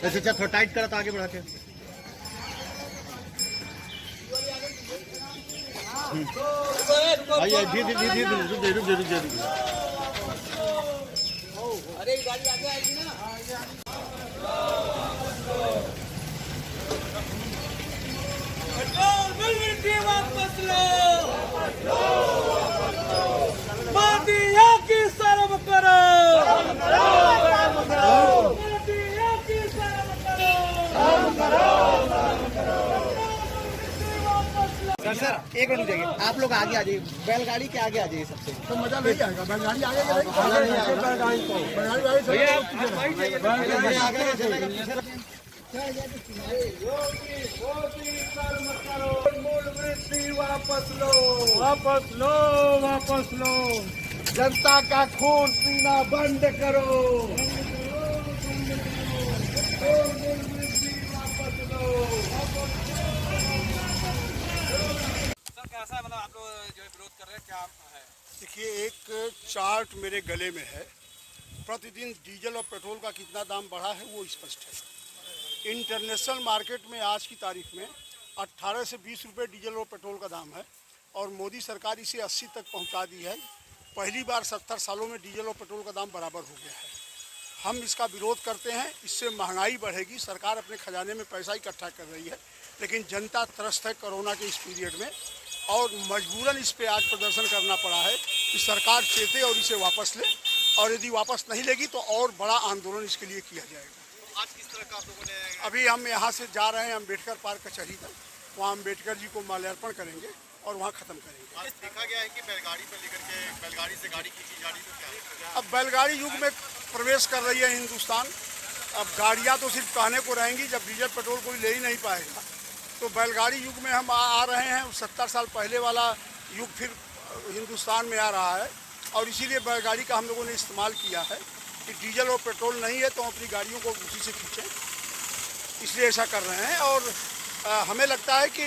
ऐसे चल थोड़ा टाइट करा था आगे बढ़ा के। आइए धीरे धीरे धीरे रुक जाइए रुक जाइए रुक जाइए। अरे गाड़ी आगे आएगी ना। वापस लो, मोदिया की शर्म करो, मोदिया की शर्म करो। सर एक मिनट देखिए, आप लोग आगे आ जाइए, बैलगाड़ी के आगे आ जाइए सबसे। तो मजा नहीं आएगा, बैलगाड़ी आगे बैलगाड़ी मूल वृत्ति वापस लो, वापस लो, वापस लो। जनता का खून पीना बंद करो, मूल वृत्ति वापस लो। सर कैसा मतलब आप लोग जो विरोध कर रहे हैं क्या है? देखिए, एक चार्ट मेरे गले में है। प्रतिदिन डीजल और पेट्रोल का कितना दाम बढ़ा है वो स्पष्ट है। इंटरनेशनल मार्केट में आज की तारीख में 18 से 20 रुपये डीजल और पेट्रोल का दाम है और मोदी सरकार इसे 80 तक पहुंचा दी है। पहली बार 70 सालों में डीजल और पेट्रोल का दाम बराबर हो गया है। हम इसका विरोध करते हैं। इससे महंगाई बढ़ेगी, सरकार अपने खजाने में पैसा इकट्ठा कर रही है, लेकिन जनता त्रस्त है कोरोना के इस पीरियड में और मजबूरन इस पे आज प्रदर्शन करना पड़ा है कि सरकार चेते और इसे वापस ले, और यदि वापस नहीं लेगी तो और बड़ा आंदोलन इसके लिए किया जाएगा। आज किस तरह का आप लोगों ने अभी हम यहाँ से जा रहे हैं अम्बेडकर पार्क कचहरी तक, वहाँ अम्बेडकर जी को माल्यार्पण करेंगे और वहाँ ख़त्म करेंगे। आज देखा गया है कि बैलगाड़ी पर लेकर के बैलगाड़ी से गाड़ी खींची जा रही तो क्या? अब बैलगाड़ी युग में प्रवेश कर रही है हिंदुस्तान। अब गाड़ियाँ तो सिर्फ कहने को रहेंगी, जब डीजल पेट्रोल कोई ले ही नहीं पाएगा तो बैलगाड़ी युग में हम आ रहे हैं। 70 साल पहले वाला युग फिर हिंदुस्तान में आ रहा है और इसीलिए बैलगाड़ी का हम लोगों ने इस्तेमाल किया है कि डीजल और पेट्रोल नहीं है तो हम अपनी गाड़ियों को उसी से खींचें, इसलिए ऐसा कर रहे हैं। और हमें लगता है कि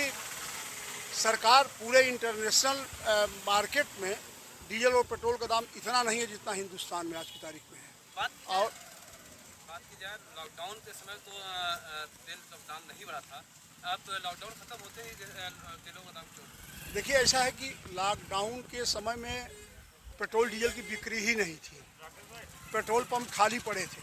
सरकार पूरे इंटरनेशनल मार्केट में डीजल और पेट्रोल का दाम इतना नहीं है जितना हिंदुस्तान में आज की तारीख में है। और बात की जाए लॉकडाउन के समय तो तेल का दाम नहीं बढ़ा था, अब लॉकडाउन खत्म होते ही तेलों का दाम क्यों? देखिए, ऐसा है कि लॉकडाउन के समय में पेट्रोल डीजल की बिक्री ही नहीं थी, पेट्रोल पंप खाली पड़े थे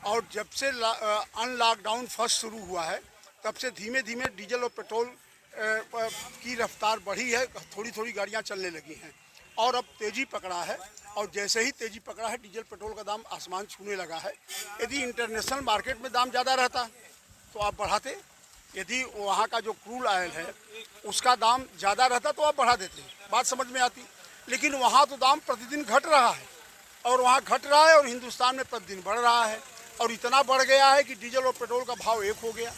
और जब से अनलॉकडाउन फर्स्ट शुरू हुआ है तब से धीमे धीमे डीजल और पेट्रोल की रफ्तार बढ़ी है, थोड़ी थोड़ी गाड़ियां चलने लगी हैं और अब तेज़ी पकड़ा है। और जैसे ही तेज़ी पकड़ा है डीजल पेट्रोल का दाम आसमान छूने लगा है। यदि इंटरनेशनल मार्केट में दाम ज़्यादा रहता तो आप बढ़ाते, यदि वहाँ का जो क्रूड ऑयल है उसका दाम ज़्यादा रहता तो आप बढ़ा देते, बात समझ में आती। लेकिन वहाँ तो दाम प्रतिदिन घट रहा है और वहाँ घट रहा है और हिंदुस्तान में प्रतिदिन बढ़ रहा है और इतना बढ़ गया है कि डीजल और पेट्रोल का भाव एक हो गया,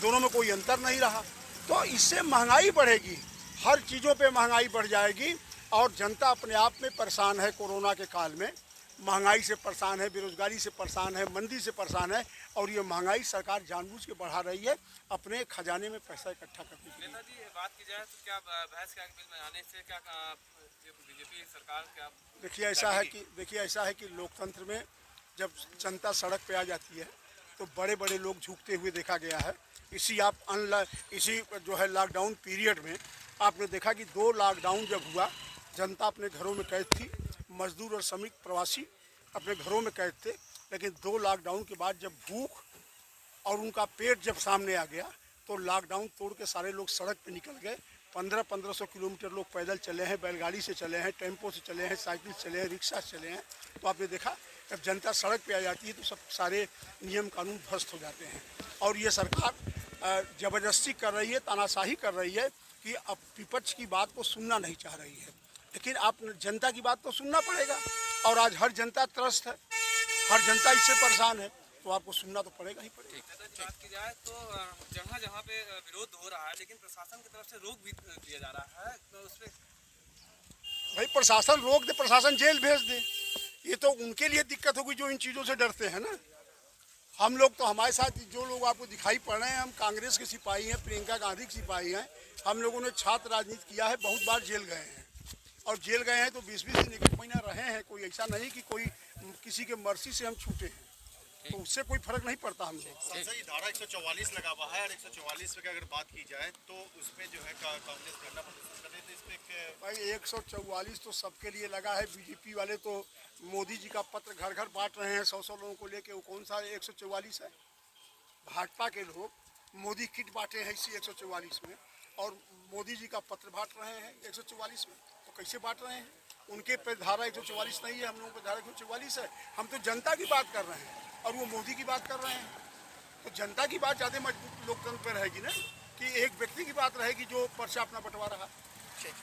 दोनों में कोई अंतर नहीं रहा। तो इससे महंगाई बढ़ेगी, हर चीज़ों पे महंगाई बढ़ जाएगी और जनता अपने आप में परेशान है। कोरोना के काल में महंगाई से परेशान है, बेरोजगारी से परेशान है, मंदी से परेशान है और ये महंगाई सरकार जानबूझ के बढ़ा रही है अपने खजाने में पैसा इकट्ठा करने के लिए। नेताजी बात की जाए तो क्या बहस के बिल में आने से क्या बीजेपी सरकार क्या? देखिए, ऐसा है कि लोकतंत्र में जब जनता सड़क पे आ जाती है तो बड़े बड़े लोग झुकते हुए देखा गया है। इसी जो है लॉकडाउन पीरियड में आपने देखा कि 2 लॉकडाउन जब हुआ जनता अपने घरों में कैद थी, मजदूर और श्रमिक प्रवासी अपने घरों में कैद थे। लेकिन 2 लॉकडाउन के बाद जब भूख और उनका पेट जब सामने आ गया तो लॉकडाउन तोड़ के सारे लोग सड़क पे निकल गए। 1500 किलोमीटर लोग पैदल चले हैं, बैलगाड़ी से चले हैं, टेम्पो से चले हैं, साइकिल से चले हैं, रिक्शा से चले हैं। तो आपने देखा जब जनता सड़क पे आ जाती है तो सब सारे नियम कानून ध्वस्त हो जाते हैं और ये सरकार ज़बरदस्ती कर रही है, तानाशाही कर रही है कि अब विपक्ष की बात को सुनना नहीं चाह रही है। लेकिन आप जनता की बात तो सुनना पड़ेगा और आज हर जनता त्रस्त है, हर जनता इससे परेशान है तो आपको सुनना तो पड़ेगा ही पड़ेगा। बात की जाए तो जगह जगह पे विरोध हो रहा है लेकिन प्रशासन की तरफ से रोक भी दिया जा रहा है, तो उसमें भाई प्रशासन रोक दे, प्रशासन जेल भेज दे, ये तो उनके लिए दिक्कत होगी जो इन चीज़ों से डरते हैं ना। हम लोग तो हमारे साथ जो लोग आपको दिखाई पड़ रहे हैं, हम कांग्रेस के सिपाही हैं, प्रियंका गांधी के सिपाही हैं। हम लोगों ने छात्र राजनीति किया है, बहुत बार जेल गए हैं और जेल गए हैं तो 20-20 दिन 1 महीना रहे हैं। कोई ऐसा नहीं कि कोई किसी के मर्जी से हम छूटे हैं। तो उससे कोई फर्क नहीं पड़ता हम लोग। सांसद जी, धारा 144 लगा हुआ है और 144 पे अगर बात की जाए तो उसमें जो है कांग्रेस करना प्रदर्शन कर रहे थे, इस पे भाई 144 तो सबके लिए लगा है। बीजेपी वाले तो मोदी जी का पत्र घर घर बांट रहे हैं 100 लोगों को लेके। वो कौन सा 144 है? भाजपा के लोग मोदी किट बांटे हैं इसी 144 में, और मोदी जी का पत्र बांट रहे हैं 144 में। तो कैसे बांट रहे हैं? उनके पे धारा 144 नहीं है, हम लोगों पे धारा 144 है। हम तो जनता की बात कर रहे हैं और वो मोदी की बात कर रहे हैं। तो जनता की बात ज़्यादा मजबूत लोकतंत्र पे रहेगी ना, कि एक व्यक्ति की बात रहेगी जो पर्चा अपना बंटवा रहा। ठीक।